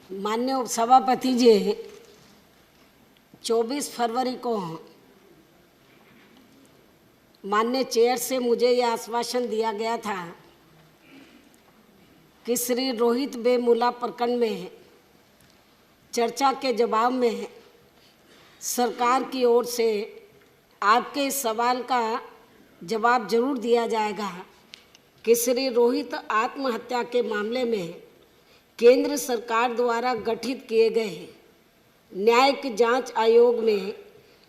माननीय उपसभापति जी, 24 फरवरी को माननीय चेयर से मुझे यह आश्वासन दिया गया था कि श्री रोहित वेमुला प्रकरण में चर्चा के जवाब में सरकार की ओर से आपके इस सवाल का जवाब जरूर दिया जाएगा कि श्री रोहित आत्महत्या के मामले में केंद्र सरकार द्वारा गठित किए गए न्यायिक जांच आयोग में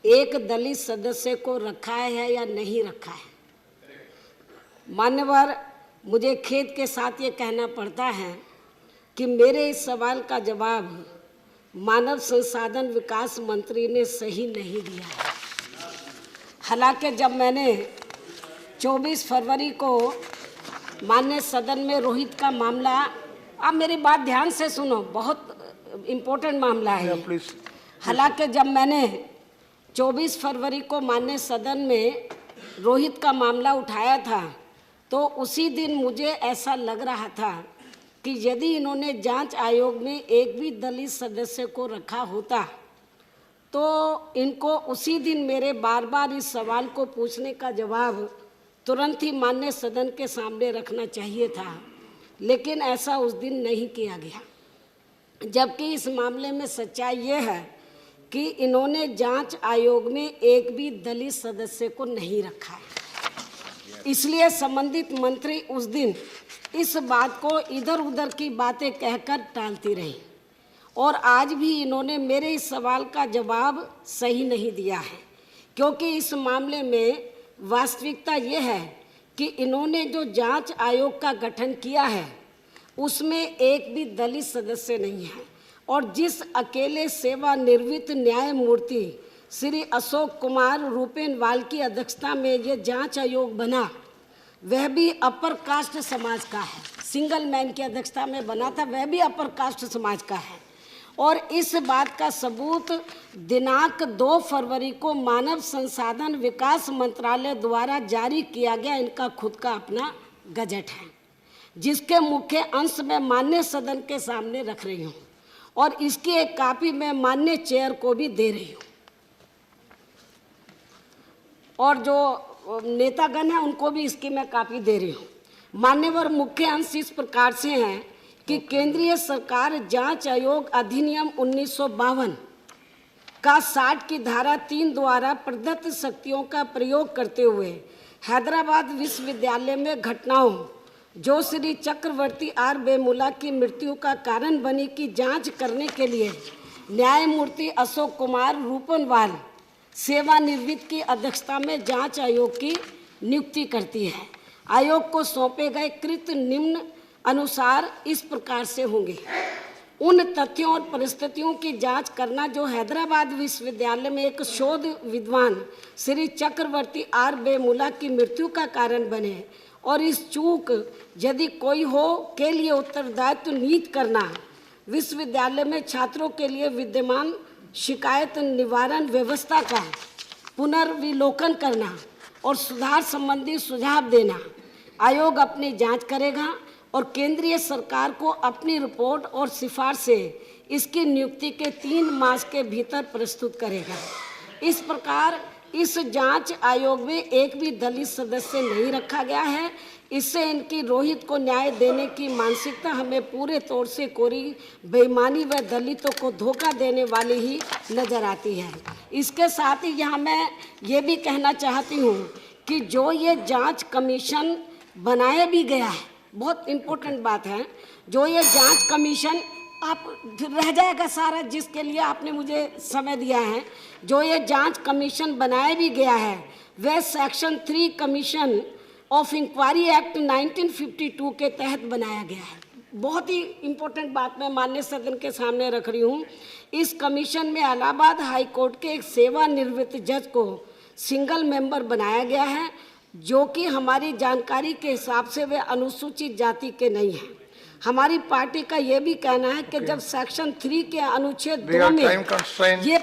एक दलित सदस्य को रखा है या नहीं रखा है। मान्यवर, मुझे खेद के साथ ये कहना पड़ता है कि मेरे इस सवाल का जवाब मानव संसाधन विकास मंत्री ने सही नहीं दिया है। हालांकि जब मैंने 24 फरवरी को माननीय सदन में रोहित का मामला, आप मेरी बात ध्यान से सुनो, बहुत इम्पोर्टेंट मामला है। हालांकि जब मैंने 24 फरवरी को माननीय सदन में रोहित का मामला उठाया था तो उसी दिन मुझे ऐसा लग रहा था कि यदि इन्होंने जांच आयोग में एक भी दलित सदस्य को रखा होता तो इनको उसी दिन मेरे बार बार इस सवाल को पूछने का जवाब तुरंत ही माननीय सदन के सामने रखना चाहिए था, लेकिन ऐसा उस दिन नहीं किया गया। जबकि इस मामले में सच्चाई ये है कि इन्होंने जांच आयोग में एक भी दलित सदस्य को नहीं रखा है। इसलिए संबंधित मंत्री उस दिन इस बात को इधर उधर की बातें कहकर टालती रही और आज भी इन्होंने मेरे इस सवाल का जवाब सही नहीं दिया है, क्योंकि इस मामले में वास्तविकता ये है कि इन्होंने जो जांच आयोग का गठन किया है उसमें एक भी दलित सदस्य नहीं है और जिस अकेले सेवानिवृत्त न्यायमूर्ति श्री अशोक कुमार रूपेनवाल की अध्यक्षता में ये जांच आयोग बना वह भी अपर कास्ट समाज का है। सिंगल मैन की अध्यक्षता में बना था, वह भी अपर कास्ट समाज का है। और इस बात का सबूत दिनांक 2 फरवरी को मानव संसाधन विकास मंत्रालय द्वारा जारी किया गया इनका खुद का अपना गजट है, जिसके मुख्य अंश में माननीय सदन के सामने रख रही हूँ और इसकी एक कॉपी मैं माननीय चेयर को भी दे रही हूँ और जो नेतागण हैं उनको भी इसकी मैं कॉपी दे रही हूँ। मान्यवर, मुख्य अंश इस प्रकार से हैं कि केंद्रीय सरकार जांच आयोग अधिनियम 1952 का 60 की धारा 3 द्वारा प्रदत्त शक्तियों का प्रयोग करते हुए हैदराबाद विश्वविद्यालय में घटनाओं जो श्री चक्रवर्ती आर वेमुला की मृत्यु का कारण बनी की जांच करने के लिए न्यायमूर्ति अशोक कुमार रूपेनवाल सेवानिवृत्त की अध्यक्षता में जांच आयोग की नियुक्ति करती है। आयोग को सौंपे गए कृत्य निम्न अनुसार इस प्रकार से होंगे। उन तथ्यों और परिस्थितियों की जांच करना जो हैदराबाद विश्वविद्यालय में एक शोध विद्वान श्री चक्रवर्ती आर वेमुला की मृत्यु का कारण बने और इस चूक यदि कोई हो के लिए उत्तरदायित्व निहित करना, विश्वविद्यालय में छात्रों के लिए विद्यमान शिकायत निवारण व्यवस्था का पुनर्विलोकन करना और सुधार संबंधी सुझाव देना। आयोग अपनी जांच करेगा और केंद्रीय सरकार को अपनी रिपोर्ट और सिफारिशें इसकी नियुक्ति के 3 मास के भीतर प्रस्तुत करेगा। इस प्रकार इस जांच आयोग में एक भी दलित सदस्य नहीं रखा गया है। इससे इनकी रोहित को न्याय देने की मानसिकता हमें पूरे तौर से कोरी बेईमानी व दलितों को धोखा देने वाली ही नजर आती है। इसके साथ ही यहाँ मैं ये भी कहना चाहती हूँ कि जो ये जांच कमीशन बनाया भी गया है, बहुत इम्पोर्टेंट बात है, जो ये जांच कमीशन आप रह जाएगा सारा जिसके लिए आपने मुझे समय दिया है, जो ये जांच कमीशन बनाया भी गया है वह section 3 commission of inquiry act 1952 के तहत बनाया गया है। बहुत ही इम्पोर्टेंट बात मैं माननीय सदन के सामने रख रही हूँ। इस कमीशन में इलाहाबाद हाई कोर्ट के एक सेवानिवृत्त जज को सिंगल मेंबर बनाया गया है, जो कि हमारी जानकारी के हिसाब से वे अनुसूचित जाति के नहीं हैं। हमारी पार्टी का ये भी कहना है कि जब सेक्शन 3 के अनुच्छेद 2 में ये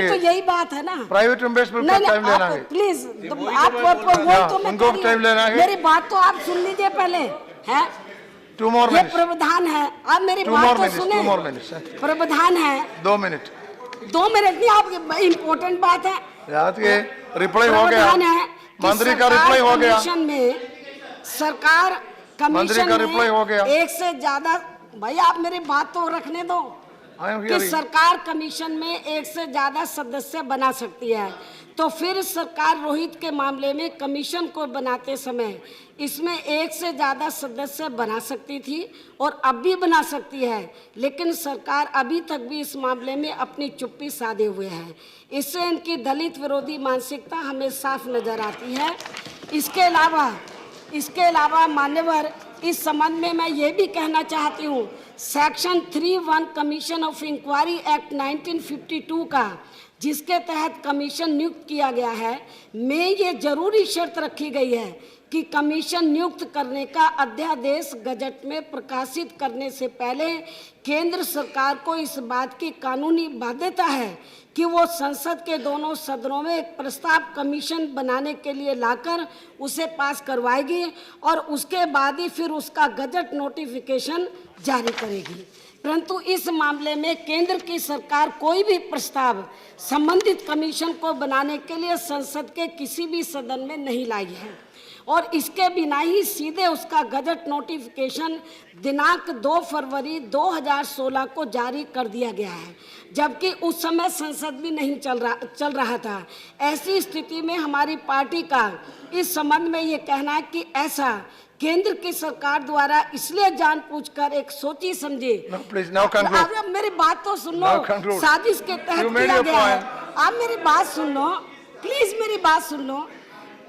तो यही बात है ना, प्राइवेट मेंबर्स में टाइम लेना है। प्लीज आप वो तो मैं उनको टाइम लेना है। मेरी बात तो आप सुन लीजिए पहले, है Two more ये minutes. प्रावधान है। आप मेरी Two बात more तो minutes. सुने। 2 more minutes. प्रावधान है। 2 minutes. 2 मिनट नहीं, आप इम्पोर्टेंट बात है। याद के रिप्लाई हो गया। प्रावधान है कि मंत्री का सरकार रिप्लाई हो गया। कमीशन में, सरकार मंत्री कमीशन का रिप्लाई हो गया। में एक से ज्यादा, भाई आप मेरी बात तो रखने दो, I am कि hearing. सरकार कमीशन में एक से ज्यादा सदस्य बना सकती है। तो फिर सरकार रोहित के मामले में कमीशन को बनाते समय इसमें एक से ज्यादा सदस्य बना सकती थी और अब भी बना सकती है, लेकिन सरकार अभी तक भी इस मामले में अपनी चुप्पी साधे हुए है। इससे इनकी दलित विरोधी मानसिकता हमें साफ नजर आती है। इसके अलावा मान्यवर, इस संबंध में मैं ये भी कहना चाहती हूँ, section 3(1) commission of inquiry act 1952 का, जिसके तहत कमीशन नियुक्त किया गया है, में ये जरूरी शर्त रखी गई है कि कमीशन नियुक्त करने का अध्यादेश गजट में प्रकाशित करने से पहले केंद्र सरकार को इस बात की कानूनी बाध्यता है कि वो संसद के दोनों सदनों में एक प्रस्ताव कमीशन बनाने के लिए लाकर उसे पास करवाएगी और उसके बाद ही फिर उसका गजट नोटिफिकेशन जारी करेगी। परंतु इस मामले में केंद्र की सरकार कोई भी प्रस्ताव संबंधित कमीशन को बनाने के लिए संसद के किसी भी सदन में नहीं लाई है और इसके बिना ही सीधे उसका गजट नोटिफिकेशन दिनांक 2 फरवरी 2016 को जारी कर दिया गया है, जबकि उस समय संसद भी नहीं चल रहा था। ऐसी स्थिति में हमारी पार्टी का इस संबंध में ये कहना है कि ऐसा केंद्र की सरकार द्वारा इसलिए जानबूझकर एक सोची समझी, अब मेरी बात तो सुन लो, साजिश के तहत किया गया है। आप मेरी बात सुन लो प्लीज, मेरी बात सुन लो,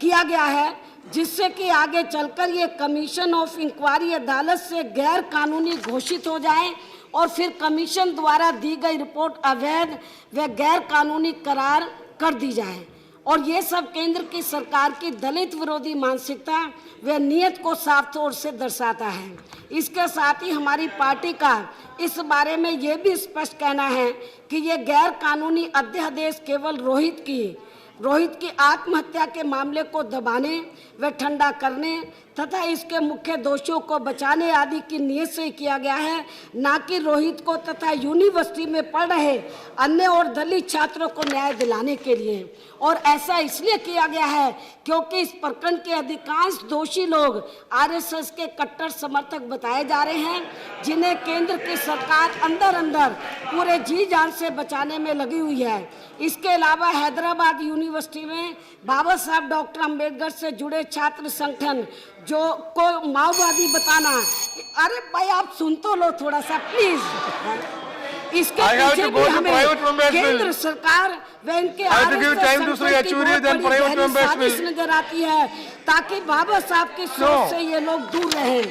किया गया है जिससे कि आगे चलकर ये कमीशन ऑफ इंक्वायरी अदालत से गैर कानूनी घोषित हो जाए और फिर कमीशन द्वारा दी गई रिपोर्ट अवैध व गैर कानूनी करार कर दी जाए। और ये सब केंद्र की सरकार की दलित विरोधी मानसिकता व नीयत को साफ तौर से दर्शाता है। इसके साथ ही हमारी पार्टी का इस बारे में ये भी स्पष्ट कहना है कि ये गैर कानूनी अध्यादेश केवल रोहित की आत्महत्या के मामले को दबाने व ठंडा करने तथा इसके मुख्य दोषियों को बचाने आदि की नीयत से किया गया है, ना कि रोहित को तथा यूनिवर्सिटी में पढ़ रहे अन्य और दलित छात्रों को न्याय दिलाने के लिए। और ऐसा इसलिए किया गया है क्योंकि इस प्रकरण के अधिकांश दोषी लोग आरएसएस के कट्टर समर्थक बताए जा रहे हैं, जिन्हें केंद्र की सरकार अंदर अंदर पूरे जी जान से बचाने में लगी हुई है। इसके अलावा हैदराबाद यूनिवर्सिटी में बाबा साहब डॉक्टर अंबेडकर से जुड़े छात्र संगठन जो को माओवादी बताना, अरे भाई आप सुन तो लो थोड़ा सा प्लीज, इसके पीछे भी हमें केंद्र सरकार व इनके साजिश नजर आती है ताकि बाबा साहब की सोच से ये लोग दूर रहें।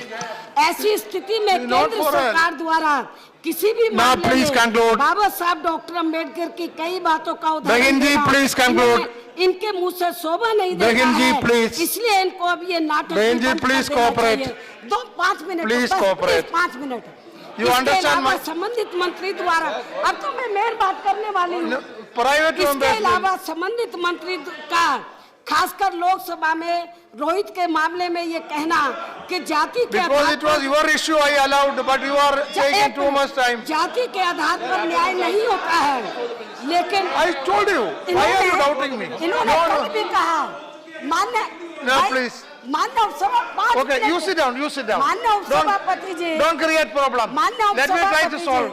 ऐसी स्थिति में केंद्र सरकार द्वारा किसी भी मामले में बाबा साहब डॉक्टर अंबेडकर की कई बातों का उदाहरण इनके मुंह से शोभा नहीं देता है, इसलिए इनको अब ये नाटक 5 मिनट You understand my... संबंधित मंत्री द्वारा, अब तो मैं बात करने वाली हूँ। प्राइवेट इसके अलावा संबंधित मंत्री का खासकर लोकसभा में रोहित के मामले में ये कहना कि जाति के आधार पर जाति के आधार पर न्याय नहीं होता है, लेकिन इन्होंने कल भी कहा मान्य Okay, you sit down. सभापति जी, don't create problem. Let me try to solve.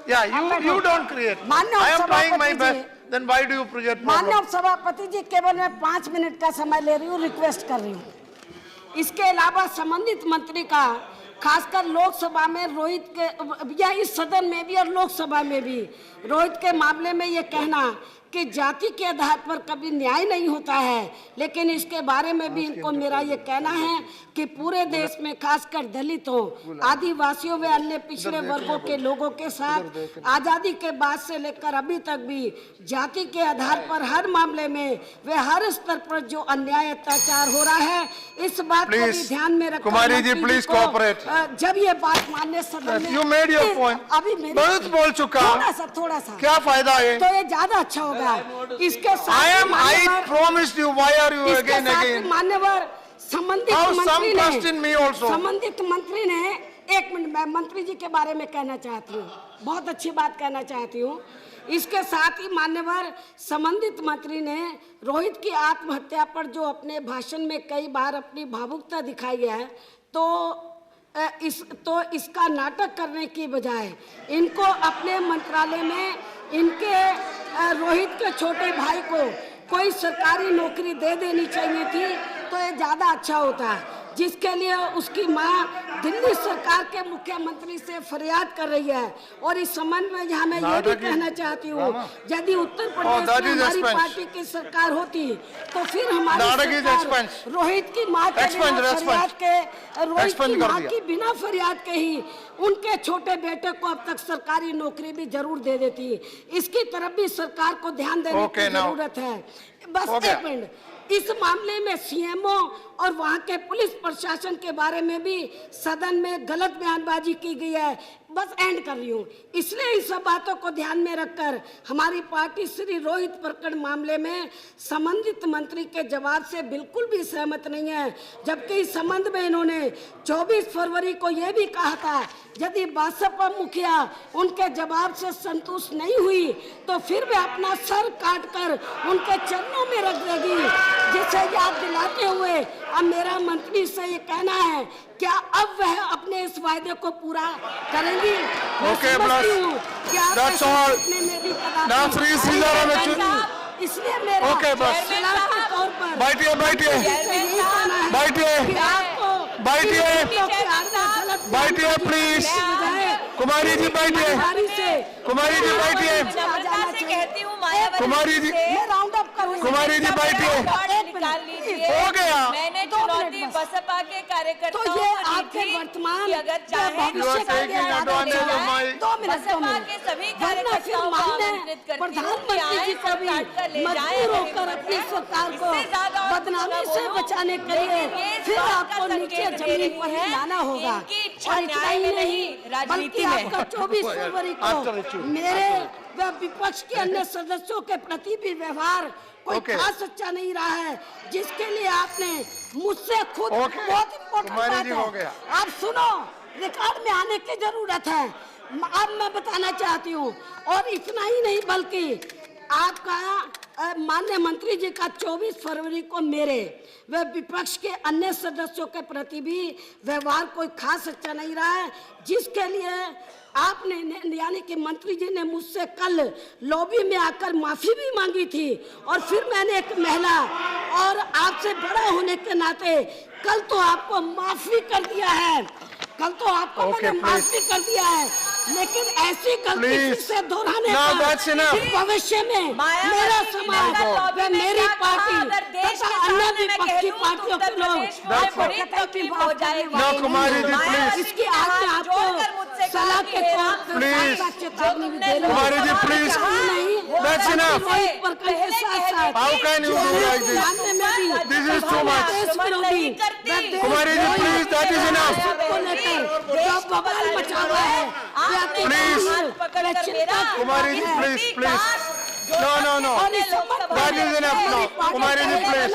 Yeah, you don't create. I am trying my best. Then why do you create problem? माननीय सभापति जी, केवल मैं 5 मिनट का समय ले रही हूँ, रिक्वेस्ट कर रही हूँ। इसके अलावा संबंधित मंत्री का खासकर लोकसभा में रोहित के या इस सदन में भी और लोकसभा में भी रोहित के मामले में ये कहना कि जाति के आधार पर कभी न्याय नहीं होता है, लेकिन इसके बारे में भी इनको मेरा ये कहना है कि पूरे देश में खासकर दलितों, आदिवासियों व अन्य पिछड़े वर्गों के लोगों के साथ आजादी के बाद से लेकर अभी तक भी जाति के आधार पर हर मामले में वे हर स्तर पर जो अन्याय अत्याचार हो रहा है, इस बात को भी ध्यान में रखकर कुमारी जी प्लीज कोऑपरेट। जब ये बात मानने सदन में यू मेड योर पॉइंट, अभी बहुत बोल चुका, थोड़ा सा क्या फायदा है, तो ये ज्यादा अच्छा होगा। इसके साथ I promised you, why are you again? मान्यवर संबंधित मंत्री ने एक मिनट, मैं मंत्री जी के बारे में कहना चाहती हूँ, बहुत अच्छी बात कहना चाहती हूँ। इसके साथ ही मान्यवर संबंधित मंत्री ने रोहित की आत्महत्या पर जो अपने भाषण में कई बार अपनी भावुकता दिखाई है, तो इसका नाटक करने की बजाय इनको अपने मंत्रालय में इनके रोहित के छोटे भाई को कोई सरकारी नौकरी दे देनी चाहिए थी, तो ये ज़्यादा अच्छा होता है। जिसके लिए उसकी मां दिल्ली सरकार के मुख्यमंत्री से फरियाद कर रही है। और इस संबंध में यहाँ मैं ये भी कहना चाहती हूँ, यदि उत्तर प्रदेश में हमारी पार्टी की सरकार होती तो फिर हमारी सरकार रोहित की मां की बिना फरियाद के ही उनके छोटे बेटे को अब तक सरकारी नौकरी भी जरूर दे देती। इसकी तरफ भी सरकार को ध्यान देने की जरूरत है। बस एक मिनट, इस मामले में सीएमओ और वहां के पुलिस प्रशासन के बारे में भी सदन में गलत बयानबाजी की गई है। बस एंड कर रही हूँ। इसलिए इन सब बातों को ध्यान में रखकर हमारी पार्टी श्री रोहित प्रकरण मामले में संबंधित मंत्री के जवाब से बिल्कुल भी सहमत नहीं है। जबकि इस संबंध में इन्होंने 24 फरवरी को यह भी कहा था, यदि बसपा मुखिया उनके जवाब से संतुष्ट नहीं हुई तो फिर वे अपना सर काटकर उनके चरणों में रख देगी। जिसे याद दिलाते हुए अब मेरा मंत्री से ये कहना है, क्या अब वह अपने इस वायदे को पूरा करेंगी? Okay, that's all. Now free इसलिए मेरा सलाह के तौर पर बैठिए प्लीज। कुमारी जी बैठिए, कुमारी जी बैठिए, कुमारी जी बैठिए। हो गया। मैंने चुनौती बसपा के कार्यकर्ताओं तो ये आपके वर्तमान अगर चाहे बसपा के सभी कार्यकर्ताओं को आमंत्रित करती प्रधानमंत्री जी को भी मजबूर होकर अपनी सरकार को बदनामी से बचाने के लिए फिर आपको नीचे जमीन पर ही लाना होगा। और इतना ही नहीं, बल्कि आपका 24 फरवरी को मेरे व विपक्ष के अन्य सदस्यों के प्रति भी व्यवहार कोई खास अच्छा नहीं रहा है, जिसके लिए आपने मुझसे खुद बहुत इम्पोर्टेंट बात है, आप सुनो, रिकॉर्ड में आने की जरूरत है। अब मैं बताना चाहती हूँ। और इतना ही नहीं, बल्कि आपका माननीय मंत्री जी का 24 फरवरी को मेरे व विपक्ष के अन्य सदस्यों के प्रति भी व्यवहार कोई खास अच्छा नहीं रहा है, जिसके लिए आपने यानी कि मंत्री जी ने मुझसे कल लॉबी में आकर माफी भी मांगी थी। और फिर मैंने एक महिला और आपसे बड़ा होने के नाते कल तो आपको माफी कर दिया है, कल तो आपको मैंने माफी कर दिया है, लेकिन ऐसी गलती से दोहराने का भविष्य में मेरा समाज व मेरी पार्टी तथा अन्य विपक्षी पार्टियों के लोग आपको कतई माफ करेंगे। इसकी आज मैं आपको सलाह के तौर पर चेतावनी भी दे रहा हूं। कुमारी ji please, that's enough. How can you do like this? This is too much. Kumari ji please, that is enough. जो बवाल मचा हुआ है, please Kumari ji please, no, that is enough now. Kumari ji please,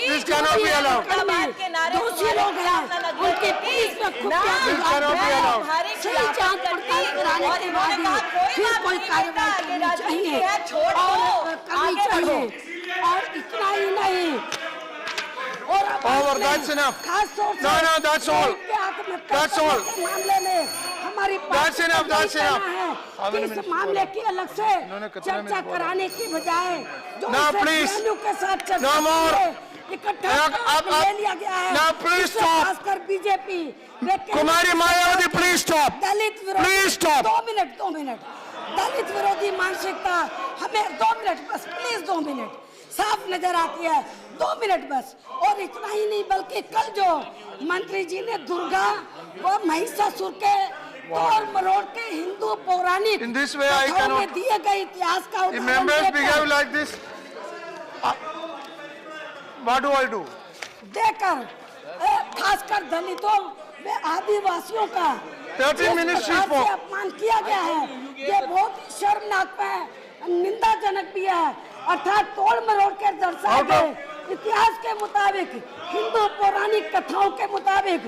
this cannot be allowed. दोषी लोग हैं, उनके पुलिस में खुफिया This cannot be allowed. सही जांच पड़ताल कराने के बाद ही फिर कोई कार्रवाई करनी चाहिए और करनी चाहिए। और इतना ही नहीं, Over, that's enough. No, that's all. That's all. मामले में हमारी That's enough, that's enough. इस मामले की अलग से चर्चा कराने की बजाय जो के साथ चर्चा इकट्ठा ले लिया गया है। Now please stop. खासकर BJP Kumari Mayawati please stop, दलित विरोधी, प्लीज स्टॉप। 2 मिनट दलित विरोधी मानसिकता हमें 2 मिनट बस, प्लीज 2 मिनट साफ नजर आती है, 2 मिनट बस। और इतना ही नहीं, बल्कि कल जो मंत्री जी ने दुर्गा व महिषासुर के तोड़ मरोड़ के हिंदू पौराणिक में दिए गए इतिहास का देकर खासकर दलितों व आदिवासियों का अपमान किया गया है, ये बहुत ही शर्मनाक है, निंदाजनक भी है। अर्थात तोड़ मरोड़ के दर्शाए गए इतिहास के मुताबिक, हिंदू पौराणिक कथाओं के मुताबिक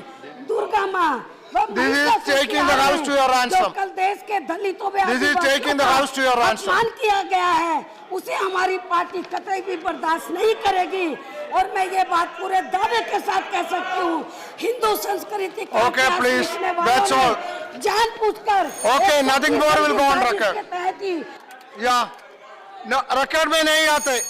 दुर्गा माँ This is taking the house to your ransom. कल देश के दलितों में This is taking the house to your ransom. अपमान किया गया है, उसे हमारी पार्टी कतई भी बर्दाश्त नहीं करेगी। और मैं ये बात पूरे दावे के साथ कह सकती हूँ, हिंदू संस्कृति का Okay, please. That's all. जानबूझकर Okay, nothing more will go on record. के तहत ही या record में नहीं आते